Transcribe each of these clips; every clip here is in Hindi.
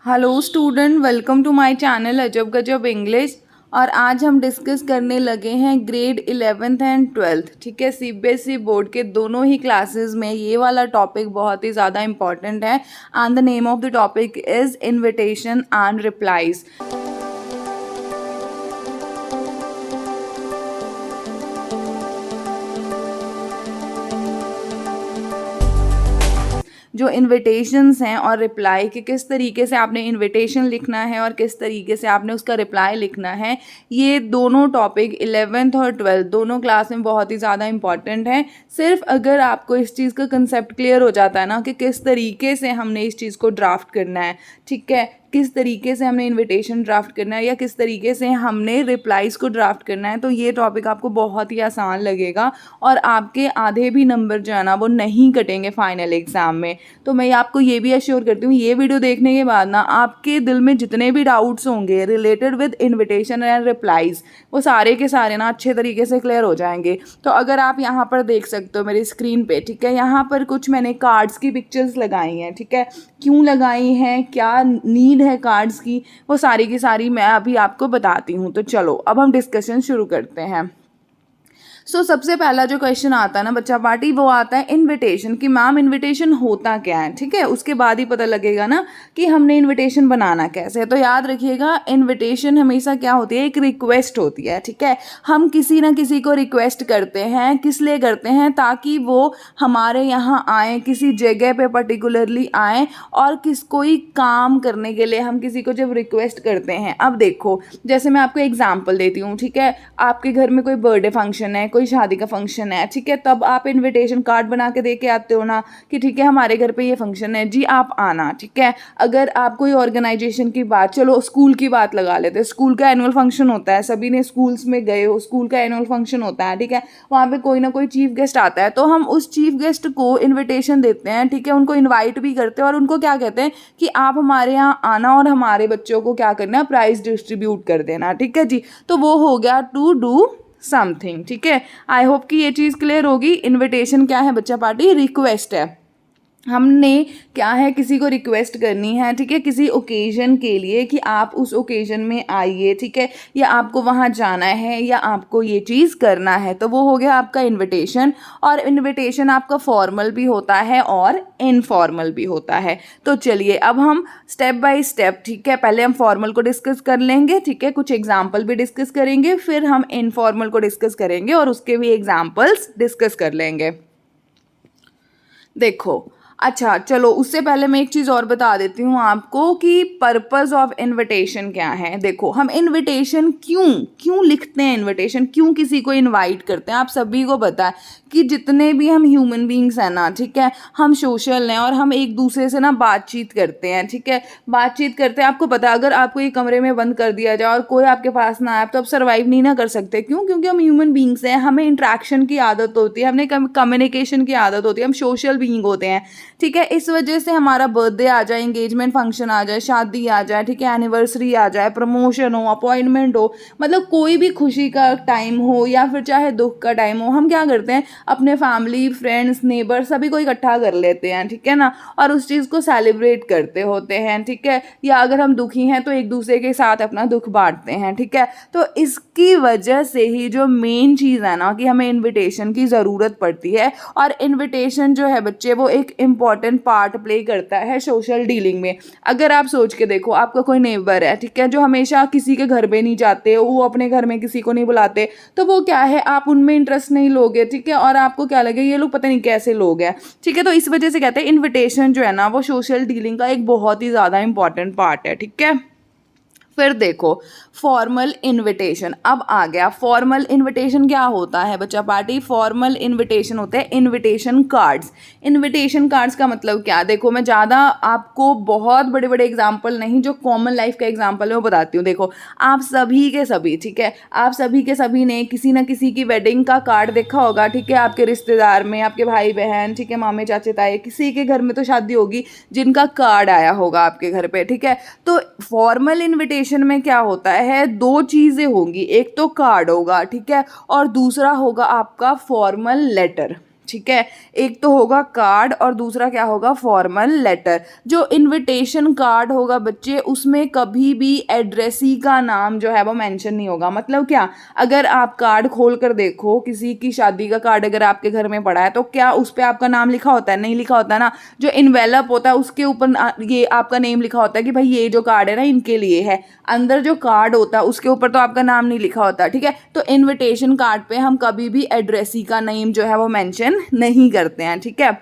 Hello student, welcome to my channel अजब गजब इंग्लिश। और आज हम डिस्कस करने लगे हैं ग्रेड 11th एंड 12th। ठीक है, सीबीएसई बोर्ड के दोनों ही क्लासेस में ये वाला टॉपिक बहुत ही ज़्यादा इंपॉर्टेंट है। And the name of the topic is invitation and replies. जो इन्विटेशंस हैं और रिप्लाई कि किस तरीके से आपने इन्विटेशन लिखना है और किस तरीके से आपने उसका रिप्लाई लिखना है, ये दोनों टॉपिक 11th और 12th दोनों क्लास में बहुत ही ज़्यादा इंपॉर्टेंट है। सिर्फ अगर आपको इस चीज़ का कंसेप्ट क्लियर हो जाता है ना कि किस तरीके से हमने इस चीज़ को ड्राफ्ट करना है, ठीक है, किस तरीके से हमने इनविटेशन ड्राफ्ट करना है या किस तरीके से हमने रिप्लाईज़ को ड्राफ्ट करना है, तो ये टॉपिक आपको बहुत ही आसान लगेगा और आपके आधे भी नंबर जो है ना वो नहीं कटेंगे फाइनल एग्ज़ाम में। तो मैं आपको ये भी एश्योर करती हूँ, ये वीडियो देखने के बाद ना आपके दिल में जितने भी डाउट्स होंगे related with invitation and replies, वो सारे के सारे ना अच्छे तरीके से क्लियर हो जाएंगे। तो अगर आप यहाँ पर देख सकते हो मेरी स्क्रीन पे, ठीक है, यहाँ पर कुछ मैंने कार्ड्स की पिक्चर्स लगाई हैं। ठीक है, क्यों लगाई हैं, क्या नीड है कार्ड्स की, वो सारी की सारी मैं अभी आपको बताती हूँ। तो चलो अब हम डिस्कशन शुरू करते हैं। सबसे पहला जो क्वेश्चन आता है ना बच्चा पार्टी, वो आता है इनविटेशन कि मैम इनविटेशन होता क्या है। ठीक है, उसके बाद ही पता लगेगा ना कि हमने इनविटेशन बनाना कैसे है। तो याद रखिएगा, इनविटेशन हमेशा क्या होती है, एक रिक्वेस्ट होती है। ठीक है, हम किसी ना किसी को रिक्वेस्ट करते हैं, किस लिए करते हैं, ताकि वो हमारे यहाँ आए, किसी जगह पे पर्टिकुलरली आए और कोई काम करने के लिए हम किसी को जब रिक्वेस्ट करते हैं। अब देखो, जैसे मैं आपको एग्जाम्पल देती हूँ। ठीक है, आपके घर में कोई बर्थडे फंक्शन है, कोई शादी का फंक्शन है, ठीक है, तब आप इनविटेशन कार्ड बना के दे के आते हो ना कि ठीक है हमारे घर पे ये फंक्शन है जी, आप आना। ठीक है, अगर आप कोई ऑर्गेनाइजेशन की बात, चलो स्कूल की बात लगा लेते हैं, स्कूल का एनुअल फंक्शन होता है, सभी ने स्कूल्स में गए हो, स्कूल का एनुअल फंक्शन होता है। ठीक है, वहाँ पे कोई ना कोई चीफ गेस्ट आता है, तो हम उस चीफ गेस्ट को इन्विटेशन देते हैं। ठीक है, उनको इन्वाइट भी करते हैं और उनको क्या कहते हैं कि आप हमारे यहाँ आना और हमारे बच्चों को क्या करना है, प्राइज डिस्ट्रीब्यूट कर देना। ठीक है जी, तो वो हो गया टू डू समथिंग। ठीक है, आई होप कि ये चीज़ क्लियर होगी। इनविटेशन क्या है बच्चा पार्टी, रिक्वेस्ट है। हमने क्या है, किसी को रिक्वेस्ट करनी है, ठीक है, किसी ओकेजन के लिए कि आप उस ओकेजन में आइए, ठीक है, या आपको वहाँ जाना है या आपको ये चीज़ करना है, तो वो हो गया आपका इनविटेशन। और इनविटेशन आपका फॉर्मल भी होता है और इनफॉर्मल भी होता है। तो चलिए अब हम स्टेप बाय स्टेप, ठीक है, पहले हम फॉर्मल को डिस्कस कर लेंगे, ठीक है, कुछ एग्जाम्पल भी डिस्कस करेंगे, फिर हम इनफॉर्मल को डिस्कस करेंगे और उसके भी एग्जाम्पल्स डिस्कस कर लेंगे। देखो, अच्छा चलो, उससे पहले मैं एक चीज़ और बता देती हूँ आपको कि पर्पस ऑफ इनविटेशन क्या है। देखो, हम इनविटेशन क्यों लिखते हैं, इनविटेशन क्यों किसी को इनवाइट करते हैं। आप सभी को पता है कि जितने भी हम ह्यूमन बींग्स हैं ना, ठीक है, हम सोशल हैं और हम एक दूसरे से ना बातचीत करते हैं। ठीक है, बातचीत करते हैं, आपको पता है अगर आपको एक कमरे में बंद कर दिया जाए और कोई आपके पास ना आए तो आप सर्वाइव नहीं ना कर सकते। क्यों? क्योंकि हम ह्यूमन बींग्स हैं, हमें इंट्रैक्शन की आदत होती है, हमें कम्युनिकेशन की आदत होती है, हम सोशल बींग होते हैं। ठीक है, इस वजह से हमारा बर्थडे आ जाए, एंगेजमेंट फंक्शन आ जाए, शादी आ जाए, ठीक है, एनिवर्सरी आ जाए, प्रमोशन हो, अपॉइंटमेंट हो, मतलब कोई भी खुशी का टाइम हो या फिर चाहे दुख का टाइम हो, हम क्या करते हैं, अपने फैमिली, फ्रेंड्स, नेबर सभी को इकट्ठा कर लेते हैं। ठीक है ना, और उस चीज़ को सेलिब्रेट करते होते हैं। ठीक है, या अगर हम दुखी हैं तो एक दूसरे के साथ अपना दुख बांटते हैं। ठीक है, तो इसकी वजह से ही जो मेन चीज़ है ना कि हमें इनविटेशन की ज़रूरत पड़ती है। और इनविटेशन जो है बच्चे, वो एक इम्पॉर्टेंट पार्ट प्ले करता है सोशल डीलिंग में। अगर आप सोच के देखो, आपका कोई नेबर है, ठीक है, जो हमेशा किसी के घर पे नहीं जाते, वो अपने घर में किसी को नहीं बुलाते, तो वो क्या है, आप उनमें इंटरेस्ट नहीं लोगे। ठीक है, और आपको क्या लगे, ये लोग पता नहीं कैसे लोग हैं। ठीक है, तो इस वजह से कहते हैं इनविटेशन जो है ना वो सोशल डीलिंग का एक बहुत ही ज़्यादा इंपॉर्टेंट पार्ट है। ठीक है, फिर देखो फॉर्मल इनविटेशन अब आ गया। फॉर्मल इनविटेशन क्या होता है बच्चा पार्टी, फॉर्मल इनविटेशन होते हैं इनविटेशन कार्ड्स। इनविटेशन कार्ड्स का मतलब क्या, देखो मैं ज़्यादा आपको बहुत बड़े बड़े एग्जाम्पल नहीं, जो कॉमन लाइफ का एग्जाम्पल है वो बताती हूँ। देखो, आप सभी के सभी, ठीक है, आप सभी के सभी ने किसी ना किसी की वेडिंग का कार्ड देखा होगा। ठीक है, आपके रिश्तेदार में, आपके भाई बहन, ठीक है, मामे चाचे ताए, किसी के घर में तो शादी होगी जिनका कार्ड आया होगा आपके घर पे। ठीक है, तो फॉर्मल इनविटेशन में क्या होता है, दो चीजें होंगी, एक तो कार्ड होगा, ठीक है, और दूसरा होगा आपका फॉर्मल लेटर। ठीक है। एक तो होगा कार्ड और दूसरा क्या होगा, फॉर्मल लेटर। जो इनविटेशन कार्ड होगा बच्चे, उसमें कभी भी एड्रेसी का नाम जो है वो मेंशन नहीं होगा। मतलब क्या, अगर आप कार्ड खोल कर देखो, किसी की शादी का कार्ड अगर आपके घर में पड़ा है तो क्या उस पर आपका नाम लिखा होता है? नहीं लिखा होता ना। जो इन्वेलप होता है उसके ऊपर ये आपका नेम लिखा होता है कि भाई ये जो कार्ड है ना इनके लिए है। अंदर जो कार्ड होता है उसके ऊपर तो आपका नाम नहीं लिखा होता, ठीक है। तो इनविटेशन कार्ड पे हम कभी भी एड्रेसी का नेम जो है वो मेंशन नहीं करते हैं, ठीक है।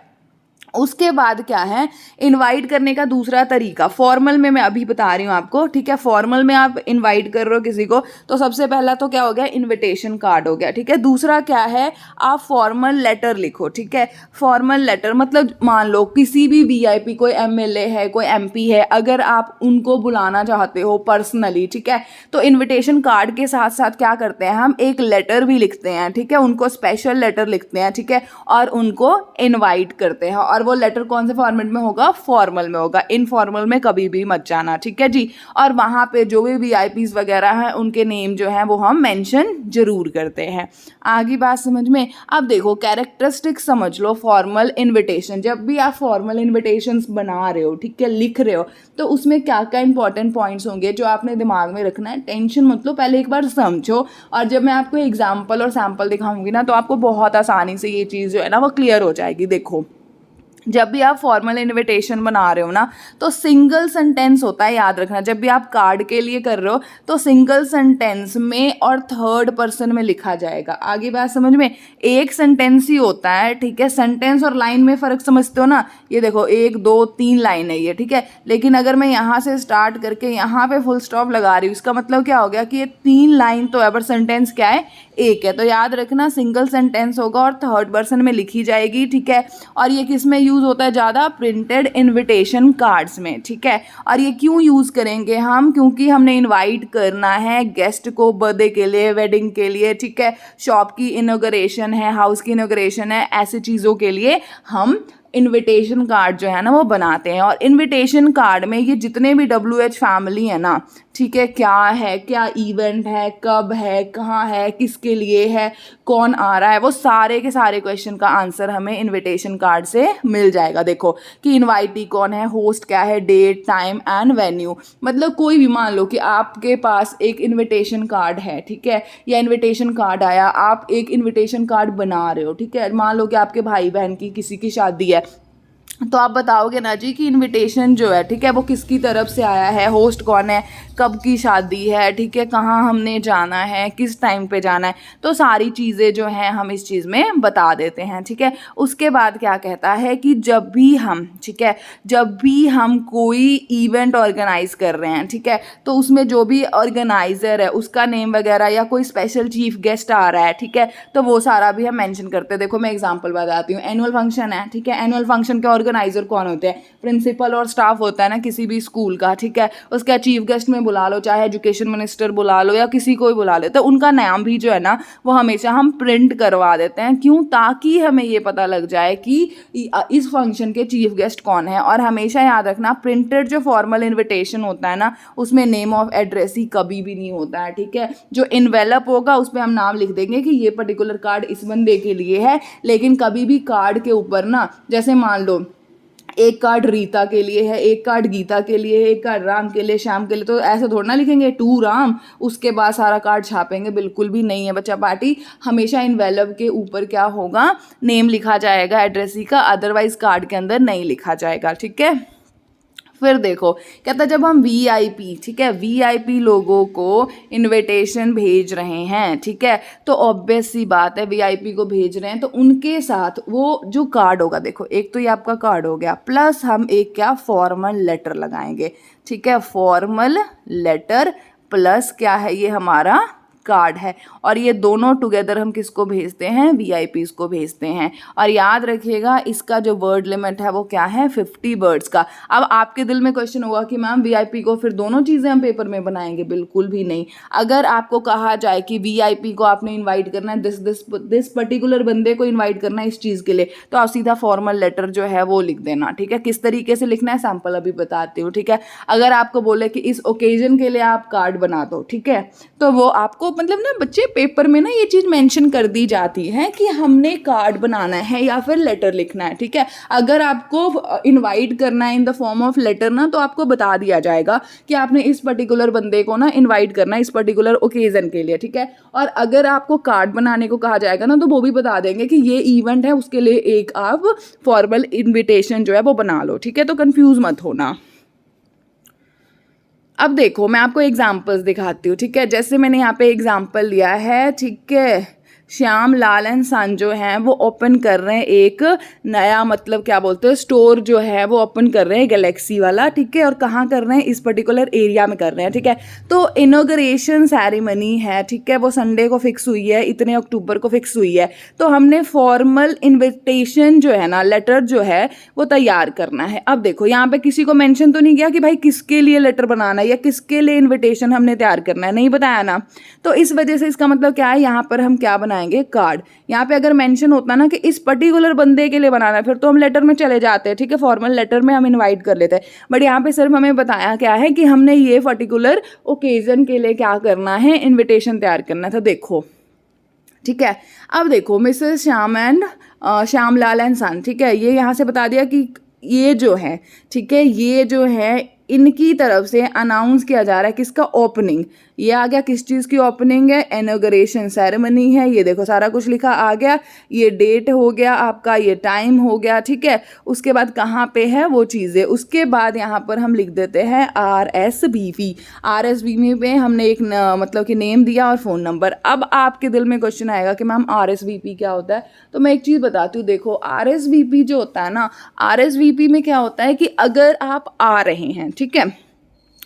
उसके बाद क्या है, इनवाइट करने का दूसरा तरीका, फॉर्मल में मैं अभी बता रही हूँ आपको, ठीक है। फॉर्मल में आप इनवाइट कर रहे हो किसी को, तो सबसे पहला तो क्या हो गया, इनविटेशन कार्ड हो गया, ठीक है। दूसरा क्या है, आप फॉर्मल लेटर लिखो, ठीक है। फॉर्मल लेटर मतलब मान लो किसी भी वीआईपी, कोई एमएलए है, कोई एमपी है, अगर आप उनको बुलाना चाहते हो पर्सनली, ठीक है, तो इन्विटेशन कार्ड के साथ साथ क्या करते हैं, हम एक लेटर भी लिखते हैं, ठीक है। उनको स्पेशल लेटर लिखते हैं, ठीक है, और उनको इनवाइट करते हैं। और वो लेटर कौन से फॉर्मेट में होगा, फॉर्मल में होगा। इनफॉर्मल में कभी भी मत जाना, ठीक है जी। और वहाँ पे जो भी वीआईपीज वगैरह हैं उनके नेम जो हैं वो हम मेंशन जरूर करते हैं। आगे बात समझ में। अब देखो कैरेक्टरिस्टिक्स समझ लो फॉर्मल इनविटेशन। जब भी आप फॉर्मल इनविटेशंस बना रहे हो, ठीक है, लिख रहे हो, तो उसमें क्या क्या इंपॉर्टेंट पॉइंट्स होंगे जो आपने दिमाग में रखना है। टेंशन मत लो, पहले एक बार समझो, और जब मैं आपको एग्जाम्पल और सैम्पल दिखाऊंगी ना तो आपको बहुत आसानी से ये चीज़ जो है ना वो क्लियर हो जाएगी। देखो, जब भी आप फॉर्मल इनविटेशन बना रहे हो ना तो सिंगल सेंटेंस होता है, याद रखना। जब भी आप कार्ड के लिए कर रहे हो तो सिंगल सेंटेंस में और थर्ड पर्सन में लिखा जाएगा। आगे बात समझ में। एक सेंटेंस ही होता है, ठीक है। सेंटेंस और लाइन में फ़र्क समझते हो ना। ये देखो 1 2 3 लाइन है ये, ठीक है। लेकिन अगर मैं यहाँ से स्टार्ट करके यहाँ पे फुल स्टॉप लगा रही हूँ, इसका मतलब क्या हो गया कि ये 3 लाइन तो है पर सेंटेंस क्या है, एक है। तो याद रखना सिंगल सेंटेंस होगा और थर्ड पर्सन में लिखी जाएगी, ठीक है। और ये किस में यूज़ होता है ज़्यादा, प्रिंटेड इनविटेशन कार्ड्स में, ठीक है। और ये क्यों यूज़ करेंगे हम, क्योंकि हमने इनवाइट करना है गेस्ट को बर्थडे के लिए, वेडिंग के लिए, ठीक है, शॉप की इनॉग्रेशन है, हाउस की इनॉग्रेशन है, ऐसी चीज़ों के लिए हम इनविटेशन कार्ड जो है ना वो बनाते हैं। और इनविटेशन कार्ड में ये जितने भी WH फैमिली है ना, ठीक है, क्या है, क्या इवेंट है, कब है, कहाँ है, किसके लिए है, कौन आ रहा है, वो सारे के सारे क्वेश्चन का आंसर हमें इनविटेशन कार्ड से मिल जाएगा। देखो कि इनवाइटी कौन है, होस्ट क्या है, डेट, टाइम एंड वेन्यू। मतलब कोई भी, मान लो कि आपके पास एक इनविटेशन कार्ड है, ठीक है, या इनविटेशन कार्ड आया, आप एक इनविटेशन कार्ड बना रहे हो, ठीक है। मान लो कि आपके भाई बहन की किसी की शादी है, तो आप बताओगे ना जी कि इनविटेशन जो है, ठीक है, वो किसकी तरफ से आया है, होस्ट कौन है, कब की शादी है, ठीक है, कहाँ हमने जाना है, किस टाइम पे जाना है। तो सारी चीज़ें जो हैं हम इस चीज़ में बता देते हैं, ठीक है। उसके बाद क्या कहता है कि जब भी हम, ठीक है, जब भी हम कोई इवेंट ऑर्गेनाइज कर रहे हैं, ठीक है, तो उसमें जो भी ऑर्गेनाइजर है उसका नेम वगैरह या कोई स्पेशल चीफ गेस्ट आ रहा है, ठीक है, तो वो सारा भी हम मेंशन करते हैं। देखो मैं एग्जांपल बताती हूँ। एनुअल फंक्शन है, ठीक है, एनुअल फंक्शन के ऑर्गेनाइजर कौन होते हैं, प्रिंसिपल और स्टाफ होता है ना किसी भी स्कूल का, ठीक है। उसका चीफ गेस्ट में बुला लो, चाहे एजुकेशन मिनिस्टर बुला लो या किसी को भी बुला लो, तो उनका नाम भी जो है ना वो हमेशा हम प्रिंट करवा देते हैं। क्यों, ताकि हमें ये पता लग जाए कि इस फंक्शन के चीफ गेस्ट कौन है। और हमेशा याद रखना प्रिंटेड जो फॉर्मल इन्विटेशन होता है ना उसमें नेम ऑफ एड्रेस ही कभी भी नहीं होता है, ठीक है। जो इन्वेलप होगा उस पर हम नाम लिख देंगे कि ये पर्टिकुलर कार्ड इस बंदे के लिए है, लेकिन कभी भी कार्ड के ऊपर ना, जैसे मान लो एक कार्ड रीता के लिए है, एक कार्ड गीता के लिए है, एक कार्ड राम के लिए, श्याम के लिए, तो ऐसे थोड़ा ना लिखेंगे टू राम उसके बाद सारा कार्ड छापेंगे, बिल्कुल भी नहीं है बच्चा पार्टी। हमेशा इन्वेलप के ऊपर क्या होगा, नेम लिखा जाएगा एड्रेसी का, अदरवाइज कार्ड के अंदर नहीं लिखा जाएगा, ठीक है। फिर देखो कहता जब हम वीआईपी, ठीक है, वीआईपी लोगों को इनविटेशन भेज रहे हैं, ठीक है, तो ऑब्वियस सी बात है वीआईपी को भेज रहे हैं तो उनके साथ वो जो कार्ड होगा, देखो एक तो ये आपका कार्ड हो गया, प्लस हम एक क्या फॉर्मल लेटर लगाएंगे, ठीक है, फॉर्मल लेटर प्लस क्या है ये हमारा कार्ड है। और ये दोनों टुगेदर हम किसको भेजते हैं, वीआईपीज को भेजते हैं। और याद रखिएगा इसका जो वर्ड लिमिट है वो क्या है, 50 वर्ड्स का। अब आपके दिल में क्वेश्चन होगा कि मैम वीआईपी को फिर दोनों चीज़ें हम पेपर में बनाएंगे, बिल्कुल भी नहीं। अगर आपको कहा जाए कि वीआईपी को आपने इन्वाइट करना है, दिस पर्टिकुलर बंदे को इन्वाइट करना है इस चीज़ के लिए, तो आप सीधा फॉर्मल लेटर जो है वो लिख देना, ठीक है। किस तरीके से लिखना है सैम्पल अभी बताती हूँ, ठीक है। अगर आपको बोले कि इस ओकेजन के लिए आप कार्ड बना दो, ठीक है, तो वो आपको मतलब ना बच्चे पेपर में ना ये चीज़ मेंशन कर दी जाती है कि हमने कार्ड बनाना है या फिर लेटर लिखना है, ठीक है। अगर आपको इनवाइट करना है in the form of letter ना, तो आपको बता दिया जाएगा कि आपने इस पर्टिकुलर बंदे को ना इनवाइट करना है इस पर्टिकुलर ओकेजन के लिए, ठीक है। और अगर आपको कार्ड बनाने को कहा जाएगा ना, तो वो भी बता देंगे कि ये इवेंट है, उसके लिए एक आप फॉर्मल इन्विटेशन जो है वो बना लो, ठीक है। तो कंफ्यूज मत होना। अब देखो मैं आपको एग्जाम्पल्स दिखाती हूँ, ठीक है। जैसे मैंने यहाँ पे एग्जाम्पल लिया है, ठीक है। श्याम लाल एंड सन जो हैं वो ओपन कर रहे हैं एक नया, मतलब क्या बोलते हैं, स्टोर जो है वो ओपन कर रहे हैं गैलेक्सी वाला, ठीक है। और कहाँ कर रहे हैं, इस पर्टिकुलर एरिया में कर रहे हैं, ठीक है। तो इनॉग्रेशन सेरेमनी है, ठीक है, वो संडे को फिक्स हुई है, इतने अक्टूबर को फिक्स हुई है। तो हमने फॉर्मल इन्विटेशन जो है ना, लेटर जो है वो तैयार करना है। अब देखो यहाँ पे किसी को मेंशन तो नहीं किया कि भाई किसके लिए लेटर बनाना है या किसके लिए इन्विटेशन हमने तैयार करना है, नहीं बताया ना। तो इस वजह से इसका मतलब क्या है, यहाँ पर हम क्या बनाएंगे, कार्ड। यहाँ पे अगर मेंशन होता ना कि इस पर्टिकुलर बंदे के लिए बनाना है, फिर तो हम लेटर में चले जाते हैं, ठीक है, फॉर्मल लेटर में हम इनवाइट कर लेते हैं। बट यहाँ पे सिर्फ हमें बताया क्या है कि हमने ये पर्टिकुलर ओकेजन के लिए क्या करना है, इन्विटेशन तैयार करना था। देखो, ठीक है। अब देखो Mrs Shyam and Shyamlal and son, ठीक है, ये यहाँ से बता दिया कि ये जो है, ठीक है, ये जो है इनकी तरफ से अनाउंस किया जा रहा है किसका, ओपनिंग। ये आ गया, किस चीज़ की ओपनिंग है, इनॉग्रेशन सेरेमनी है। ये देखो सारा कुछ लिखा आ गया, ये डेट हो गया आपका, ये टाइम हो गया, ठीक है। उसके बाद कहाँ पे है वो चीज़ें, उसके बाद यहाँ पर हम लिख देते हैं RSVP। RSVP में हमने एक मतलब कि नेम दिया और फ़ोन नंबर। अब आपके दिल में क्वेश्चन आएगा कि मैम RSVP क्या होता है। तो मैं एक चीज़ बताती हूँ, देखो RSVP जो होता है ना, RSVP में क्या होता है कि अगर आप आ रहे हैं, ठीक है,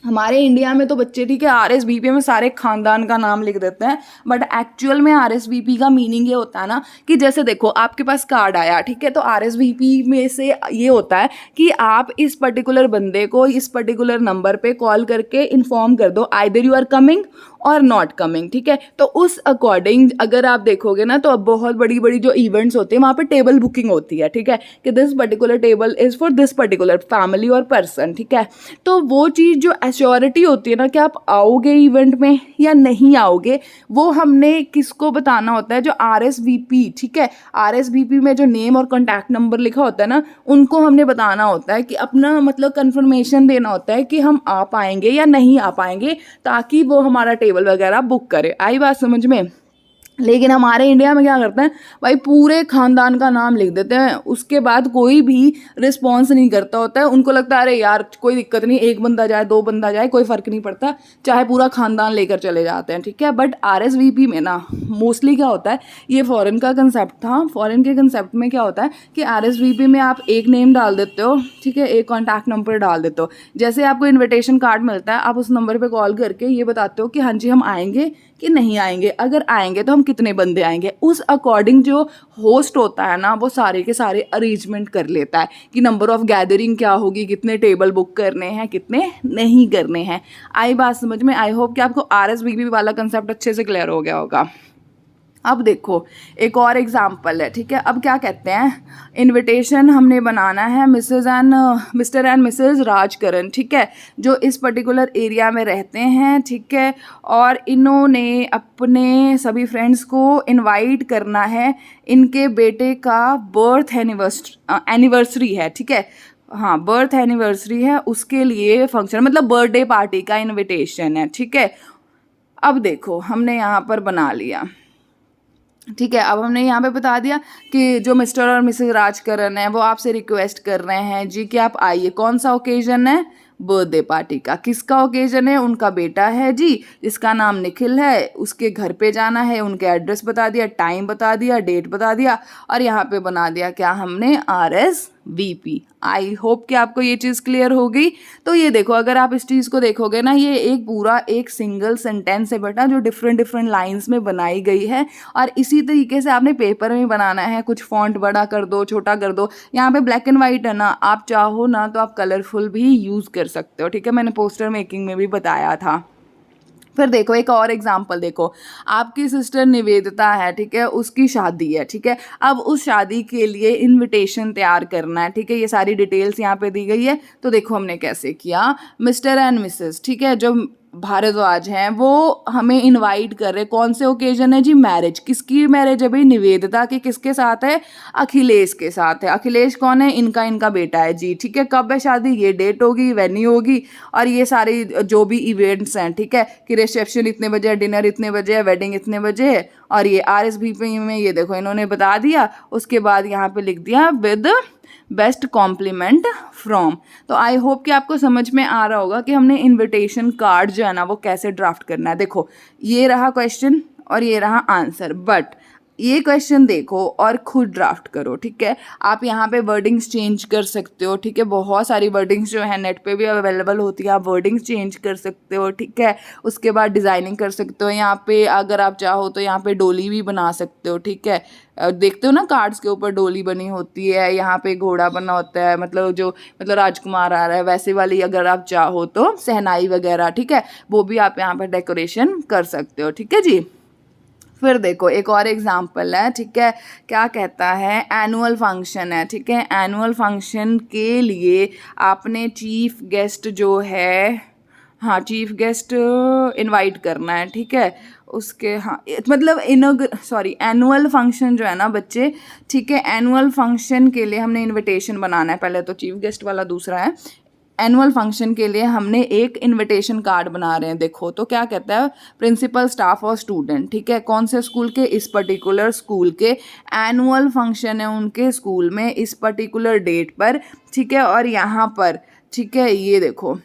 हमारे इंडिया में तो बच्चे, ठीक है, RSVP में सारे खानदान का नाम लिख देते हैं, बट एक्चुअल में RSVP का मीनिंग ये होता है ना कि जैसे देखो आपके पास कार्ड आया, ठीक है, तो RSVP में से ये होता है कि आप इस पर्टिकुलर बंदे को इस पर्टिकुलर नंबर पे कॉल करके इन्फॉर्म कर दो, आइदर यू आर कमिंग और नॉट कमिंग, ठीक है। तो उस अकॉर्डिंग अगर आप देखोगे ना, तो अब बहुत बड़ी बड़ी जो इवेंट्स होती है वहाँ पे टेबल बुकिंग होती है, ठीक है, कि this particular table is for this particular family और पर्सन, ठीक है। तो वो चीज़ जो एश्योरिटी होती है ना कि आप आओगे इवेंट में या नहीं आओगे, वो हमने किसको बताना होता है, जो RSVP, ठीक है, RSVP में जो नेम और कॉन्टैक्ट नंबर लिखा होता है ना, उनको हमने बताना होता है कि अपना मतलब कन्फर्मेशन देना होता है कि हम आ पाएंगे या नहीं आ पाएंगे, ताकि वो हमारा टेबल वगैरह बुक करे। आई बात समझ में। लेकिन हमारे इंडिया में क्या करते हैं भाई, पूरे खानदान का नाम लिख देते हैं, उसके बाद कोई भी रिस्पॉन्स नहीं करता होता है। उनको लगता है अरे यार कोई दिक्कत नहीं, एक बंदा जाए दो बंदा जाए कोई फ़र्क नहीं पड़ता, चाहे पूरा खानदान लेकर चले जाते हैं, ठीक है। बट RSVP में ना मोस्टली क्या होता है, ये फॉरेन का कंसेप्ट था। फॉरेन के कंसेप्ट में क्या होता है कि RSVP में आप एक नेम डाल देते हो, ठीक है, एक कॉन्टैक्ट नंबर डाल देते हो। जैसे आपको इन्विटेशन कार्ड मिलता है, आप उस नंबर पर कॉल करके ये बताते हो कि हाँ जी हम आएंगे कि नहीं आएंगे, अगर आएंगे तो हम कितने बंदे आएंगे। उस अकॉर्डिंग जो होस्ट होता है ना, वो सारे के सारे अरेंजमेंट कर लेता है कि नंबर ऑफ गैदरिंग क्या होगी, कितने टेबल बुक करने हैं, कितने नहीं करने हैं। आई बात समझ में। आई होप कि आपको RSVP वाला कंसेप्ट अच्छे से क्लियर हो गया होगा। अब देखो एक और एग्जाम्पल है, ठीक है। अब क्या कहते हैं, इनविटेशन हमने बनाना है मिस्टर एंड मिसेस राजकरण, ठीक है, जो इस पर्टिकुलर एरिया में रहते हैं, ठीक है। और इन्होंने अपने सभी फ्रेंड्स को इनवाइट करना है, इनके बेटे का बर्थ एनिवर्सरी है, ठीक है, हाँ बर्थ एनिवर्सरी है, उसके लिए फंक्शन मतलब बर्थडे पार्टी का इनविटेशन है, ठीक है। अब देखो हमने यहाँ पर बना लिया, ठीक है। अब हमने यहाँ पे बता दिया कि जो मिस्टर और मिसेस राजकरण है वो आपसे रिक्वेस्ट कर रहे हैं जी कि आप आइए। कौन सा ओकेजन है, बर्थडे पार्टी का। किसका ओकेजन है, उनका बेटा है जी जिसका नाम निखिल है, उसके घर पे जाना है, उनके एड्रेस बता दिया, टाइम बता दिया, डेट बता दिया, और यहाँ पे बना दिया क्या हमने, RSVP। आई होप कि आपको ये चीज़ क्लियर हो गई। तो ये देखो अगर आप इस चीज़ को देखोगे ना, ये एक पूरा एक सिंगल सेंटेंस है बेटा, जो डिफरेंट डिफरेंट लाइंस में बनाई गई है, और इसी तरीके से आपने पेपर में बनाना है। कुछ फॉन्ट बड़ा कर दो, छोटा कर दो। यहाँ पे ब्लैक एंड वाइट है ना, आप चाहो ना तो आप कलरफुल भी यूज़ कर सकते हो, ठीक है, मैंने पोस्टर मेकिंग में भी बताया था। फिर देखो एक और एग्जाम्पल देखो, आपकी सिस्टर निवेदिता है, ठीक है, उसकी शादी है, ठीक है। अब उस शादी के लिए इनविटेशन तैयार करना है, ठीक है, ये सारी डिटेल्स यहाँ पे दी गई है। तो देखो हमने कैसे किया, मिस्टर एंड मिसेस, ठीक है, जो भारद्वाज हैं वो हमें इनवाइट कर रहे, कौन से ओकेजन है जी, मैरिज। किसकी मैरिज है भाई, निवेदिता की किसके साथ है, अखिलेश के साथ है। अखिलेश कौन है, इनका बेटा है जी, ठीक है। कब है शादी, ये डेट होगी, वेन्यू होगी, और ये सारी जो भी इवेंट्स हैं, ठीक है, कि रिसेप्शन इतने बजे है, डिनर इतने बजे है, वेडिंग इतने बजे है, और ये RSVP में ये देखो इन्होंने बता दिया। उसके बाद यहाँ पे लिख दिया विद बेस्ट कॉम्प्लीमेंट फ्रॉम। तो आई होप कि आपको समझ में आ रहा होगा कि हमने इनविटेशन कार्ड जो है ना वो कैसे ड्राफ्ट करना है। देखो ये रहा क्वेश्चन और ये रहा आंसर, बट ये क्वेश्चन देखो और खुद ड्राफ्ट करो, ठीक है। आप यहाँ पे वर्डिंग्स चेंज कर सकते हो, ठीक है। बहुत सारी वर्डिंग्स जो है नेट पे भी अवेलेबल होती है, आप वर्डिंग्स चेंज कर सकते हो, ठीक है। उसके बाद डिज़ाइनिंग कर सकते हो। यहाँ पे अगर आप चाहो तो यहाँ पे डोली भी बना सकते हो, ठीक है। देखते हो ना कार्ड्स के ऊपर डोली बनी होती है, यहाँ पे घोड़ा बना होता है, मतलब राजकुमार आ रहा है, वैसे वाली अगर आप चाहो तो सहनाई वगैरह, ठीक है, वो भी आप यहाँ पर डेकोरेशन कर सकते हो, ठीक है जी। फिर देखो एक और एग्जाम्पल है, ठीक है। क्या कहता है, एनुअल फंक्शन है, ठीक है। एनुअल फंक्शन के लिए आपने चीफ गेस्ट जो है, हाँ चीफ गेस्ट इनवाइट करना है, ठीक है। उसके मतलब एनुअल फंक्शन जो है ना बच्चे, ठीक है, एनुअल फंक्शन के लिए हमने इनविटेशन बनाना है। पहले तो चीफ गेस्ट वाला दूसरा है, एनुअल फंक्शन के लिए हमने एक इनविटेशन कार्ड बना रहे हैं। देखो तो क्या कहता है, प्रिंसिपल, स्टाफ और स्टूडेंट, ठीक है। कौन से स्कूल के, इस पर्टिकुलर स्कूल के। एनुअल फंक्शन है उनके स्कूल में इस पर्टिकुलर डेट पर, ठीक है। और यहाँ पर, ठीक है, ये देखो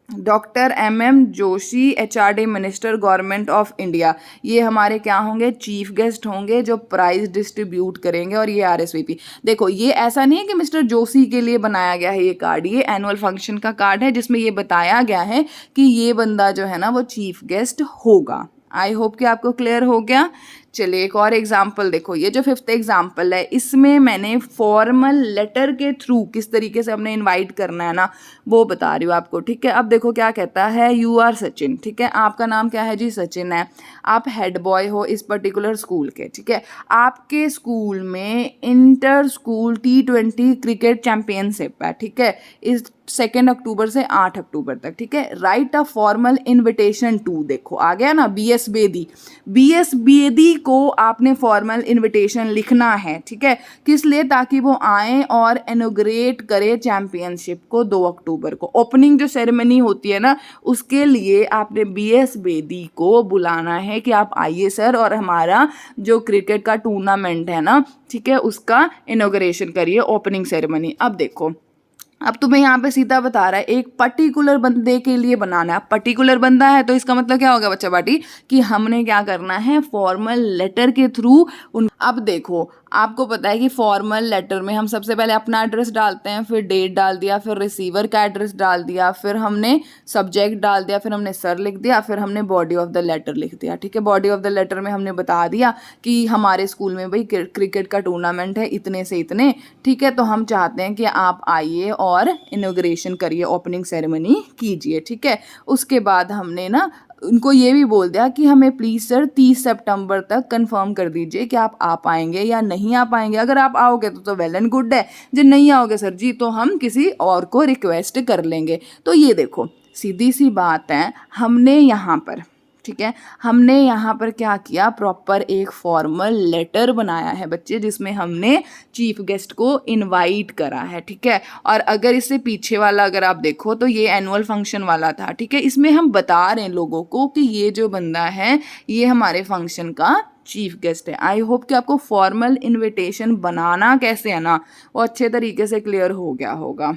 doctor MM Joshi HRD minister government of India, ये हमारे क्या होंगे, चीफ गेस्ट होंगे जो प्राइज डिस्ट्रीब्यूट करेंगे। और ये RSVP। देखो ये ऐसा नहीं है कि मिस्टर जोशी के लिए बनाया गया है ये कार्ड, ये एनुअल फंक्शन का कार्ड है जिसमें ये बताया गया है कि ये बंदा जो है ना वो चीफ गेस्ट होगा। आई होप कि आपको क्लियर हो गया। चलिए एक और एग्जाम्पल देखो, ये जो 5th एग्जाम्पल है इसमें मैंने फॉर्मल लेटर के थ्रू किस तरीके से हमने इनवाइट करना है ना वो बता रही हूँ आपको, ठीक है। अब देखो क्या कहता है, यू आर सचिन, ठीक है, आपका नाम क्या है जी, सचिन है। आप हेड बॉय हो इस पर्टिकुलर स्कूल के, ठीक है। आपके स्कूल में inter school T20 cricket championship है, ठीक है, इस 2 अक्टूबर से 8 अक्टूबर तक, ठीक है। Write a formal invitation to, देखो आ गया ना, BS बेदी को आपने फॉर्मल इनविटेशन लिखना है, ठीक है। किस लिए, ताकि वो आए और इनॉग्रेट करे चैंपियनशिप को 2 अक्टूबर को। ओपनिंग जो सेरेमनी होती है ना उसके लिए आपने BS बेदी को बुलाना है कि आप आइए सर और हमारा जो क्रिकेट का टूर्नामेंट है ना, ठीक है, उसका इनॉग्रेशन करिए, ओपनिंग सेरेमनी। अब देखो अब तुम्हें यहाँ पे सीधा बता रहा है एक पर्टिकुलर बंदे के लिए बनाना है। पर्टिकुलर बंदा है तो इसका मतलब क्या होगा बच्चा बाटी, कि हमने क्या करना है, फॉर्मल लेटर के थ्रू उन। अब देखो आपको पता है कि फॉर्मल लेटर में हम सबसे पहले अपना एड्रेस डालते हैं, फिर डेट डाल दिया, फिर रिसीवर का एड्रेस डाल दिया, फिर हमने सब्जेक्ट डाल दिया, फिर हमने सर लिख दिया, फिर हमने बॉडी ऑफ द लेटर लिख दिया, ठीक है। बॉडी ऑफ द लेटर में हमने बता दिया कि हमारे स्कूल में भाई क्रिकेट का टूर्नामेंट है इतने से इतने, ठीक है, तो हम चाहते हैं कि आप आइए और इनॉग्रेशन करिए, ओपनिंग सेरेमनी कीजिए, ठीक है। उसके बाद हमने ना उनको ये भी बोल दिया कि हमें प्लीज़ सर 30 सितंबर तक कंफर्म कर दीजिए कि आप आ पाएंगे या नहीं आ पाएंगे। अगर आप आओगे तो वेल एंड गुड है, जब नहीं आओगे सर जी तो हम किसी और को रिक्वेस्ट कर लेंगे। तो ये देखो सीधी सी बात है, हमने यहाँ पर, ठीक है, हमने यहाँ पर क्या किया, प्रॉपर एक फॉर्मल लेटर बनाया है बच्चे जिसमें हमने चीफ गेस्ट को इनवाइट करा है, ठीक है। और अगर इससे पीछे वाला अगर आप देखो तो ये एनुअल फंक्शन वाला था, ठीक है। इसमें हम बता रहे हैं लोगों को कि ये जो बंदा है ये हमारे फंक्शन का चीफ गेस्ट है। आई होप कि आपको फॉर्मल इनविटेशन बनाना कैसे है ना वो अच्छे तरीके से क्लियर हो गया होगा।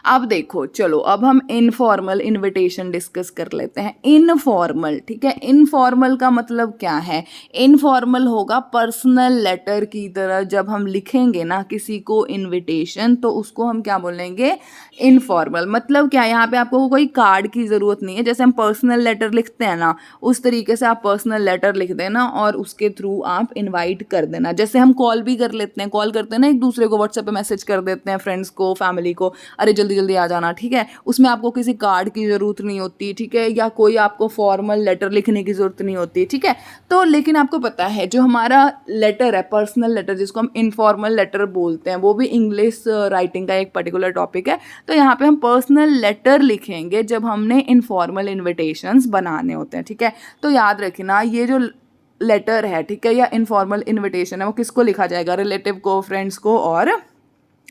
अब देखो चलो अब हम इनफॉर्मल इनविटेशन डिस्कस कर लेते हैं। इनफॉर्मल, ठीक है, इनफॉर्मल का मतलब क्या है, इनफॉर्मल होगा पर्सनल लेटर की तरह। जब हम लिखेंगे ना किसी को इनविटेशन तो उसको हम क्या बोलेंगे, इनफॉर्मल। मतलब क्या, यहाँ पे आपको कोई कार्ड की ज़रूरत नहीं है, जैसे हम पर्सनल लेटर लिखते हैं ना उस तरीके से आप पर्सनल लेटर लिख देना और उसके थ्रू आप इन्वाइट कर देना। जैसे हम कॉल भी कर लेते हैं, कॉल करते हैं ना एक दूसरे को, व्हाट्सएप पे मैसेज कर देते हैं फ्रेंड्स को, फैमिली को, अरे जल्दी जल्दी जल्दी आ जाना, ठीक है। उसमें आपको किसी कार्ड की ज़रूरत नहीं होती, ठीक है, या कोई आपको फॉर्मल लेटर लिखने की ज़रूरत नहीं होती, ठीक है। तो लेकिन आपको पता है जो हमारा लेटर है, पर्सनल लेटर जिसको हम इनफॉर्मल लेटर बोलते हैं, वो भी इंग्लिश राइटिंग का एक पर्टिकुलर टॉपिक है। तो यहाँ पे हम पर्सनल लेटर लिखेंगे जब हमने इनफॉर्मल इन्विटेशंस बनाने होते हैं, ठीक है। तो याद रखना ये जो लेटर है, ठीक है, या इनफॉर्मल इनविटेशन है, वो किसको लिखा जाएगा? रिलेटिव को, फ्रेंड्स को और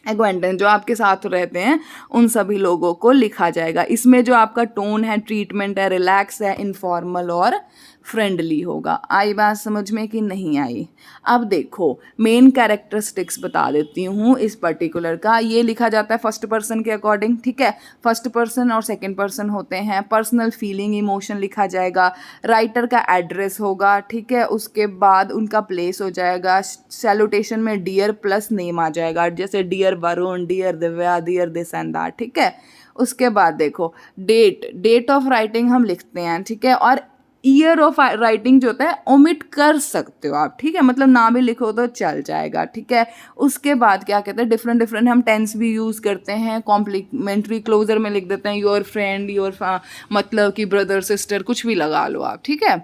एक्वेंटेंस जो आपके साथ रहते हैं उन सभी लोगों को लिखा जाएगा। इसमें जो आपका टोन है, ट्रीटमेंट है, रिलैक्स है, इनफॉर्मल और फ्रेंडली होगा। आई बात समझ में कि नहीं आई? अब देखो मेन कैरेक्टरिस्टिक्स बता देती हूँ इस पर्टिकुलर का। ये लिखा जाता है फर्स्ट पर्सन के अकॉर्डिंग, ठीक है। फर्स्ट पर्सन और सेकंड पर्सन होते हैं। पर्सनल फीलिंग, इमोशन लिखा जाएगा। राइटर का एड्रेस होगा, ठीक है। उसके बाद उनका प्लेस हो जाएगा। सैल्यूटेशन में डियर प्लस नेम आ जाएगा, जैसे dear Varun, dear Divya, dear this and that, ठीक है। उसके बाद देखो डेट ऑफ राइटिंग हम लिखते हैं, ठीक है। और ईयर ऑफ राइटिंग जो होता है ओमिट कर सकते हो आप, ठीक है, मतलब ना भी लिखो तो चल जाएगा, ठीक है। उसके बाद क्या कहते हैं, डिफरेंट हम टेंस भी यूज़ करते हैं। कॉम्प्लीमेंट्री क्लोजर में लिख देते हैं योर फ्रेंड, योर मतलब कि ब्रदर सिस्टर, कुछ भी लगा लो आप, ठीक है।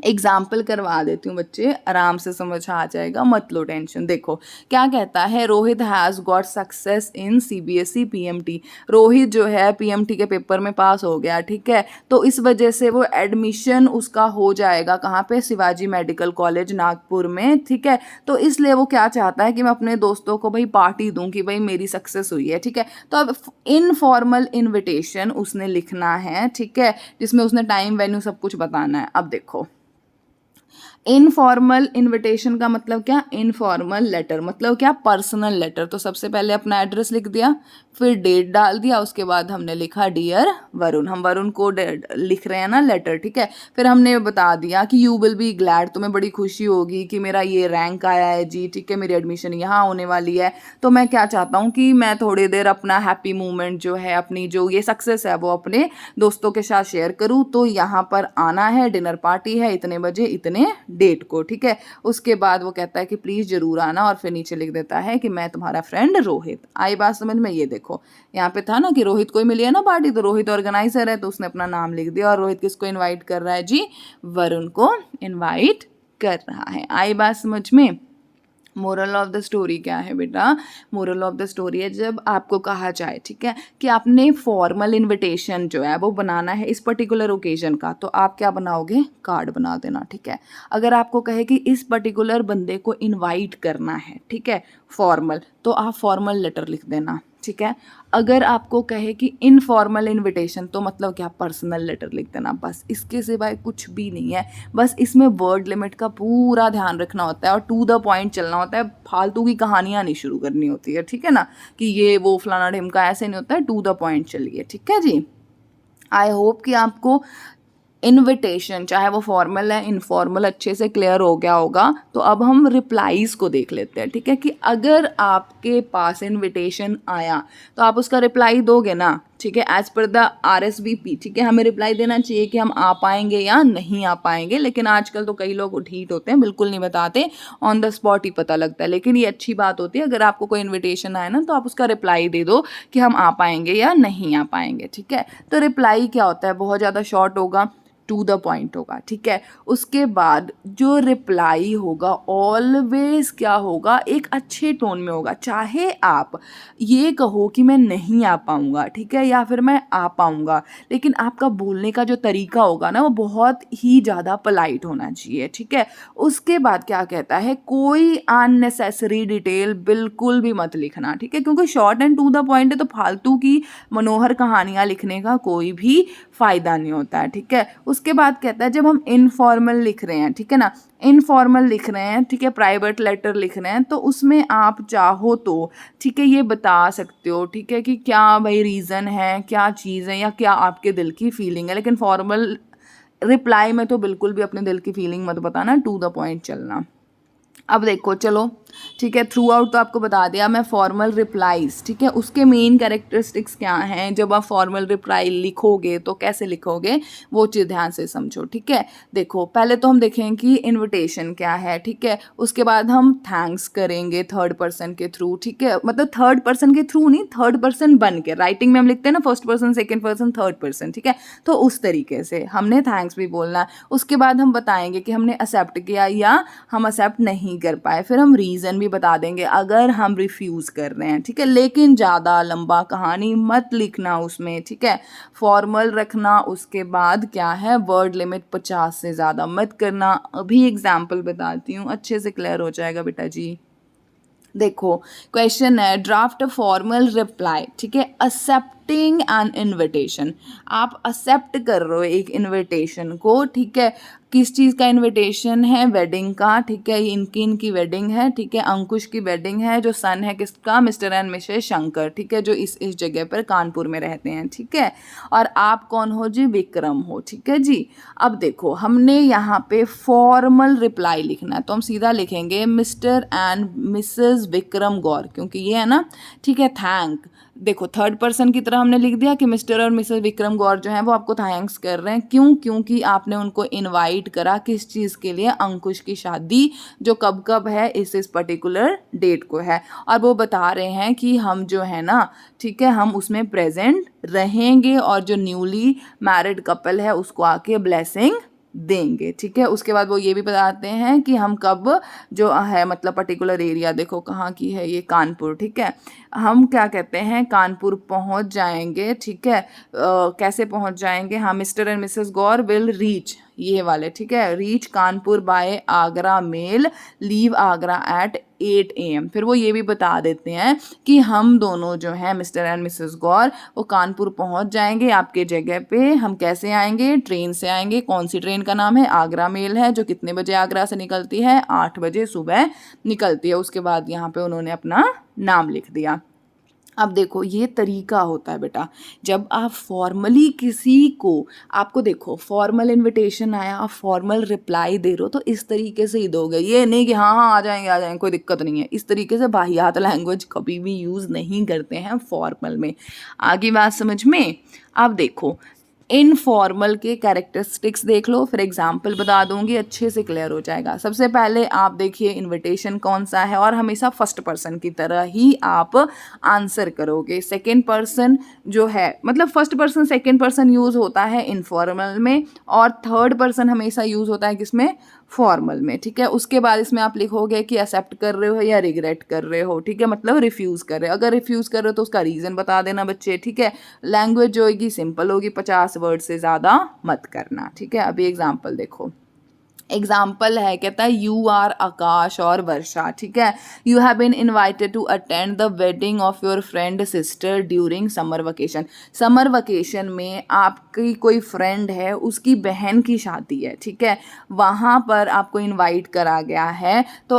एग्जाम्पल करवा देती हूँ बच्चे, आराम से समझ आ जाएगा, मत लो टेंशन। देखो क्या कहता है, Rohit has got success in CBSE PMT। Rohit जो है PMT के पेपर में पास हो गया, ठीक है। तो इस वजह से वो एडमिशन उसका हो जाएगा कहाँ पे? शिवाजी मेडिकल कॉलेज नागपुर में, ठीक है। तो इसलिए वो क्या चाहता है कि मैं अपने दोस्तों को भाई पार्टी दूँ कि भाई मेरी सक्सेस हुई है, ठीक है। तो अब इनफॉर्मल इन्विटेशन उसने लिखना है, ठीक है, जिसमें उसने टाइम, वेन्यू सब कुछ बताना है। अब देखो इनफॉर्मल इनविटेशन का मतलब क्या? इनफॉर्मल लेटर मतलब क्या? Personal letter. तो सबसे पहले अपना एड्रेस लिख दिया, फिर डेट डाल दिया, उसके बाद हमने लिखा डियर वरुण। हम वरुण को लिख रहे हैं ना लेटर, ठीक है। फिर हमने बता दिया कि यू विल बी ग्लैड, तुम्हें बड़ी खुशी होगी कि मेरा ये रैंक आया है जी, ठीक है, मेरी एडमिशन यहाँ होने वाली है। तो मैं क्या चाहता हूँ कि मैं थोड़ी देर अपना हैप्पी मोमेंट जो है, अपनी जो ये सक्सेस है, वो अपने दोस्तों के साथ शेयर करूँ। तो यहाँ पर आना है, डिनर पार्टी है इतने बजे इतने डेट को, ठीक है। उसके बाद वो कहता है कि प्लीज़ ज़रूर आना, और फिर नीचे लिख देता है कि मैं तुम्हारा फ्रेंड रोहित। आई बात समझ में? ये देखो यहाँ पे था ना कि रोहित को ही मिली है ना पार्टी, तो रोहित ऑर्गेनाइजर है, तो उसने अपना नाम लिख दिया। और रोहित किसको इनवाइट कर रहा है जी? वरुण को इनवाइट कर रहा है। आई बात समझ में? मोरल ऑफ द स्टोरी क्या है बेटा? मोरल ऑफ द स्टोरी है जब आपको कहा जाए, ठीक है, कि आपने फॉर्मल इनविटेशन जो है वो बनाना है इस पर्टिकुलर ओकेजन का, तो आप क्या बनाओगे? कार्ड बना देना, ठीक है। अगर आपको कहे कि इस पर्टिकुलर बंदे को इनवाइट करना है, ठीक है, फॉर्मल, तो आप फॉर्मल लेटर लिख देना, ठीक है। अगर आपको कहे कि इनफॉर्मल इनविटेशन, तो मतलब क्या? पर्सनल लेटर लिख देना, बस। इसके सिवाय कुछ भी नहीं है। बस इसमें वर्ड लिमिट का पूरा ध्यान रखना होता है और टू द पॉइंट चलना होता है। फालतू की कहानियाँ नहीं शुरू करनी होती है, ठीक है ना, कि ये वो फलाना ढिमका, ऐसे नहीं होता है। टू द पॉइंट चलिए, ठीक है जी। आई होप कि आपको इनविटेशन चाहे वो फॉर्मल है, इनफॉर्मल, अच्छे से क्लियर हो गया होगा। तो अब हम रिप्लाईज़ को देख लेते हैं, ठीक है, कि अगर आपके पास इनविटेशन आया तो आप उसका रिप्लाई दोगे ना, ठीक है, एज पर द RSVP, ठीक है। हमें रिप्लाई देना चाहिए कि हम आ पाएंगे या नहीं आ पाएंगे। लेकिन आजकल तो कई लोग ढीठ होते हैं, बिल्कुल नहीं बताते, ऑन द स्पॉट ही पता लगता है। लेकिन ये अच्छी बात होती है, अगर आपको कोई इन्विटेशन आए ना तो आप उसका रिप्लाई दे दो कि हम आ पाएंगे या नहीं आ पाएंगे, ठीक है। तो रिप्लाई क्या होता है? बहुत ज़्यादा शॉर्ट होगा, टू द पॉइंट होगा, ठीक है। उसके बाद जो रिप्लाई होगा ऑलवेज क्या होगा? एक अच्छे टोन में होगा। चाहे आप ये कहो कि मैं नहीं आ पाऊँगा, ठीक है, या फिर मैं आ पाऊँगा, लेकिन आपका बोलने का जो तरीका होगा ना वो बहुत ही ज़्यादा पोलाइट होना चाहिए, ठीक है। उसके बाद क्या कहता है? कोई अननेसेसरी डिटेल बिल्कुल भी मत लिखना, ठीक है, क्योंकि short and to the point है, तो फालतू की मनोहर कहानियाँ लिखने का कोई भी फ़ायदा नहीं होता है, ठीक है। उसके बाद कहता है जब हम इनफॉर्मल लिख रहे हैं, ठीक है ना, इनफॉर्मल लिख रहे हैं, ठीक है, प्राइवेट लेटर लिख रहे हैं, तो उसमें आप चाहो तो, ठीक है, ये बता सकते हो, ठीक है, कि क्या भाई रीज़न है, क्या चीज़ है, या क्या आपके दिल की फीलिंग है। लेकिन फॉर्मल रिप्लाई में तो बिल्कुल भी अपने दिल की फीलिंग मत बताना, टू द पॉइंट चलना। अब देखो चलो, ठीक है, थ्रू आउट तो आपको बता दिया मैं फॉर्मल रिप्लाईज, ठीक है, उसके मेन कैरेक्टरिस्टिक्स क्या हैं, जब आप फॉर्मल रिप्लाई लिखोगे तो कैसे लिखोगे वो चीज़ ध्यान से समझो, ठीक है। देखो पहले तो हम देखें कि इनविटेशन क्या है, ठीक है, उसके बाद हम थैंक्स करेंगे थर्ड पर्सन के थ्रू, ठीक है, मतलब थर्ड पर्सन के थ्रू नहीं, थर्ड पर्सन बन के, राइटिंग में हम लिखते हैं ना first person second person third person, ठीक है, तो उस तरीके से हमने थैंक्स भी बोलना है। उसके बाद हम बताएंगे कि हमने एक्सेप्ट किया या हम एक्सेप्ट नहीं कर पाए, फिर हम रीज़न भी बता देंगे अगर हम रिफ्यूज़ कर रहे हैं, ठीक है, लेकिन ज़्यादा लंबा कहानी मत लिखना उसमें, ठीक है, फॉर्मल रखना। उसके बाद क्या है, वर्ड लिमिट 50 से ज़्यादा मत करना। अभी एग्जाम्पल बताती हूँ, अच्छे से क्लियर हो जाएगा बेटा जी। देखो क्वेश्चन है, ड्राफ्ट फॉर्मल रिप्लाई, ठीक है, एक्सेप्टिंग एन इनविटेशन, आप एक्सेप्ट कर रहे हो एक इनविटेशन को, ठीक है, किस चीज़ का इनविटेशन है, वेडिंग का, ठीक है, इनकी वेडिंग है, ठीक है, अंकुश की वेडिंग है, जो सन है किसका, मिस्टर एंड मिसेस शंकर, ठीक है, जो इस जगह पर कानपुर में रहते हैं, ठीक है, और आप कौन हो जी, विक्रम हो, ठीक है जी। अब देखो हमने यहाँ पे फॉर्मल रिप्लाई लिखना है, तो हम सीधा लिखेंगे मिस्टर एंड मिसेस विक्रम गौर, क्योंकि ये है ना, ठीक है, थैंक, देखो थर्ड पर्सन की तरह हमने लिख दिया कि मिस्टर और मिसेस विक्रम गौर जो हैं वो आपको थैंक्स कर रहे हैं, क्यों, क्योंकि आपने उनको इनवाइट करा किस चीज़ के लिए, अंकुश की शादी, जो कब कब है, इस पर्टिकुलर डेट को है, और वो बता रहे हैं कि हम जो है ना, ठीक है, हम उसमें प्रेजेंट रहेंगे और जो न्यूली मैरिड कपल है उसको आके ब्लेसिंग देंगे, ठीक है। उसके बाद वो ये भी बताते हैं कि हम कब जो है, मतलब पर्टिकुलर एरिया देखो कहाँ की है ये, कानपुर, ठीक है, हम क्या कहते हैं कानपुर पहुँच जाएंगे, ठीक है, कैसे पहुँच जाएंगे, हाँ, Mr and Mrs Gaur will reach, ये वाले, ठीक है, reach Kanpur by Agra mail, leave Agra at 8 AM। फिर वो ये भी बता देते हैं कि हम दोनों जो हैं मिस्टर एंड मिसेस गौर वो कानपुर पहुंच जाएंगे आपके जगह पे, हम कैसे आएंगे, ट्रेन से आएंगे, कौन सी ट्रेन का नाम है, आगरा मेल है, जो कितने बजे आगरा से निकलती है, 8 बजे सुबह निकलती है। उसके बाद यहाँ पे उन्होंने अपना नाम लिख दिया। अब देखो ये तरीका होता है बेटा, जब आप फॉर्मली किसी को, आपको देखो फॉर्मल इनविटेशन आया, आप फॉर्मल रिप्लाई दे रहे हो तो इस तरीके से ही दोगे, ये नहीं कि हाँ हाँ आ जाएंगे कोई दिक्कत नहीं है, इस तरीके से वाहियात लैंग्वेज कभी भी यूज़ नहीं करते हैं फॉर्मल में। आगे बात समझ में। अब देखो इनफॉर्मल के कैरेक्टरिस्टिक्स देख लो, फिर एग्जाम्पल बता दूंगी, अच्छे से क्लियर हो जाएगा। सबसे पहले आप देखिए इनविटेशन कौन सा है, और हमेशा फर्स्ट पर्सन की तरह ही आप आंसर करोगे। सेकंड पर्सन जो है, मतलब first person second person use होता है इनफॉर्मल में, और थर्ड पर्सन हमेशा यूज़ होता है किसमें, फॉर्मल में, ठीक है। उसके बाद इसमें आप लिखोगे कि एक्सेप्ट कर रहे हो या रिग्रेट कर रहे हो, ठीक है, मतलब रिफ्यूज़ कर रहे हो। अगर रिफ्यूज़ कर रहे हो तो उसका रीज़न बता देना बच्चे, ठीक है। लैंग्वेज जो होगी सिंपल होगी, 50 वर्ड से ज़्यादा मत करना, ठीक है। अभी एग्जाम्पल देखो, एग्जाम्पल है, कहता है यू आर आकाश और वर्षा, ठीक है, you have been invited to attend the wedding of your friend sister during summer vacation. Summer vacation में आपकी कोई फ्रेंड है, उसकी बहन की शादी है, ठीक है, वहाँ पर आपको इनवाइट करा गया है, तो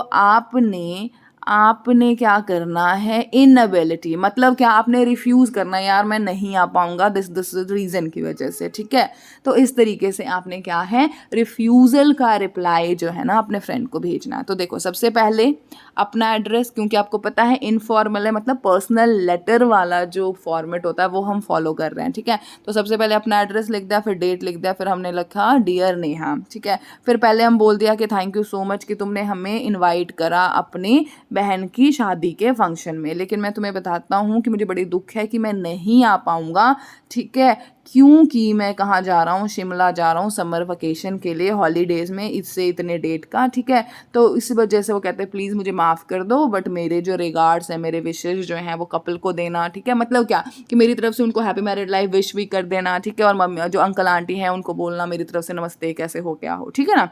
आपने क्या करना है, इनएबिलिटी, मतलब क्या, आपने रिफ्यूज़ करना है, यार मैं नहीं आ पाऊंगा दिस रीज़न की वजह से, ठीक है। तो इस तरीके से आपने क्या है, रिफ्यूज़ल का रिप्लाई जो है ना अपने फ्रेंड को भेजना है। तो देखो सबसे पहले अपना एड्रेस, क्योंकि आपको पता है इनफॉर्मल है, मतलब पर्सनल लेटर वाला जो फॉर्मेट होता है वो हम फॉलो कर रहे हैं, ठीक है। तो सबसे पहले अपना एड्रेस लिख दिया, फिर डेट लिख दिया, फिर हमने लिखा डियर नेहा, ठीक है। फिर पहले हम बोल दिया कि थैंक यू सो मच कि तुमने हमें इन्वाइट करा अपनी बहन की शादी के फंक्शन में, लेकिन मैं तुम्हें बताता हूँ कि मुझे बड़ी दुख है कि मैं नहीं आ पाऊँगा, ठीक है, क्योंकि मैं कहाँ जा रहा हूँ, शिमला जा रहा हूँ समर वेकेशन के लिए, हॉलीडेज़ में, इससे इतने डेट का, ठीक है। तो इस वजह से वो कहते हैं प्लीज़ मुझे माफ़ कर दो, बट मेरे जो रिगार्ड्स हैं, मेरे विशेष जो हैं वो कपल को देना, ठीक है, मतलब क्या कि मेरी तरफ से उनको हैप्पी मैरिड लाइफ विश भी कर देना, ठीक है, और मम्मी जो अंकल आंटी हैं उनको बोलना मेरी तरफ से नमस्ते, कैसे हो क्या हो, ठीक है ना।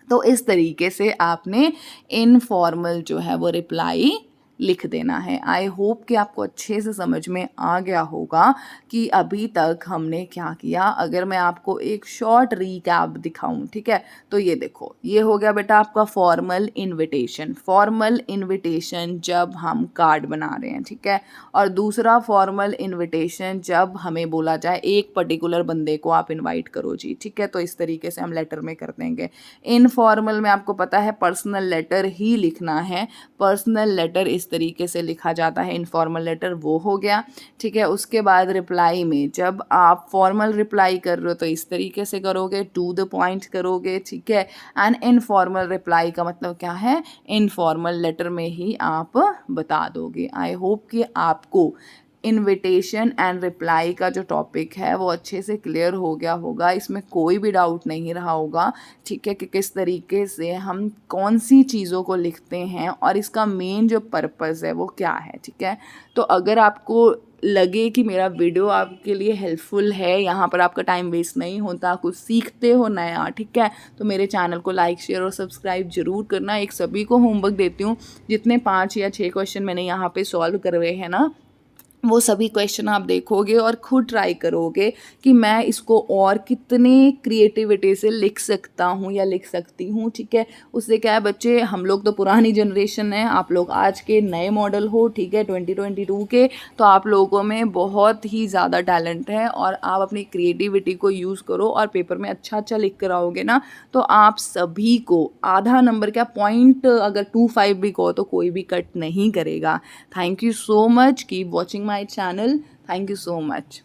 तो इस तरीके से आपने इनफॉर्मल जो है वो रिप्लाई लिख देना है। आई होप कि आपको अच्छे से समझ में आ गया होगा कि अभी तक हमने क्या किया। अगर मैं आपको एक शॉर्ट रीकैप दिखाऊं, ठीक है, तो ये देखो, ये हो गया बेटा आपका फॉर्मल इनविटेशन। फॉर्मल इनविटेशन जब हम कार्ड बना रहे हैं, ठीक है, और दूसरा फॉर्मल इनविटेशन जब हमें बोला जाए एक पर्टिकुलर बंदे को आप इनवाइट करो जी, ठीक है, तो इस तरीके से हम लेटर में कर देंगे। इनफॉर्मल में आपको पता है पर्सनल लेटर ही लिखना है। पर्सनल लेटर इस तरीके से लिखा जाता है, इनफॉर्मल लेटर वो हो गया, ठीक है। उसके बाद रिप्लाई में जब आप फॉर्मल रिप्लाई कर रहे हो तो इस तरीके से करोगे, टू द पॉइंट करोगे, ठीक है। एंड इनफॉर्मल रिप्लाई का मतलब क्या है, इनफॉर्मल लेटर में ही आप बता दोगे। आई होप कि आपको इनविटेशन एंड रिप्लाई का जो टॉपिक है वो अच्छे से क्लियर हो गया होगा, इसमें कोई भी डाउट नहीं रहा होगा, ठीक है, कि किस तरीके से हम कौन सी चीज़ों को लिखते हैं और इसका मेन जो पर्पज़ है वो क्या है, ठीक है। तो अगर आपको लगे कि मेरा वीडियो आपके लिए हेल्पफुल है, यहाँ पर आपका टाइम वेस्ट नहीं होता, कुछ सीखते हो नया, ठीक है, तो मेरे चैनल को लाइक शेयर और सब्सक्राइब जरूर करना। एक सभी को होमवर्क देती हूँ, जितने 5 या 6 क्वेश्चन मैंने यहाँ पे सॉल्व कर रहे हैं ना, वो सभी क्वेश्चन आप देखोगे और खुद ट्राई करोगे कि मैं इसको और कितने क्रिएटिविटी से लिख सकता हूँ या लिख सकती हूँ, ठीक है। उससे क्या है बच्चे, हम लोग तो पुरानी जनरेशन है, आप लोग आज के नए मॉडल हो, ठीक है, 2022 के, तो आप लोगों में बहुत ही ज़्यादा टैलेंट है और आप अपनी क्रिएटिविटी को यूज़ करो और पेपर में अच्छा अच्छा लिख कर आओगे ना, तो आप सभी को आधा नंबर क्या पॉइंट अगर 25 भी कहो तो कोई भी कट नहीं करेगा। Thank you so much, keep watching my channel. Thank you so much.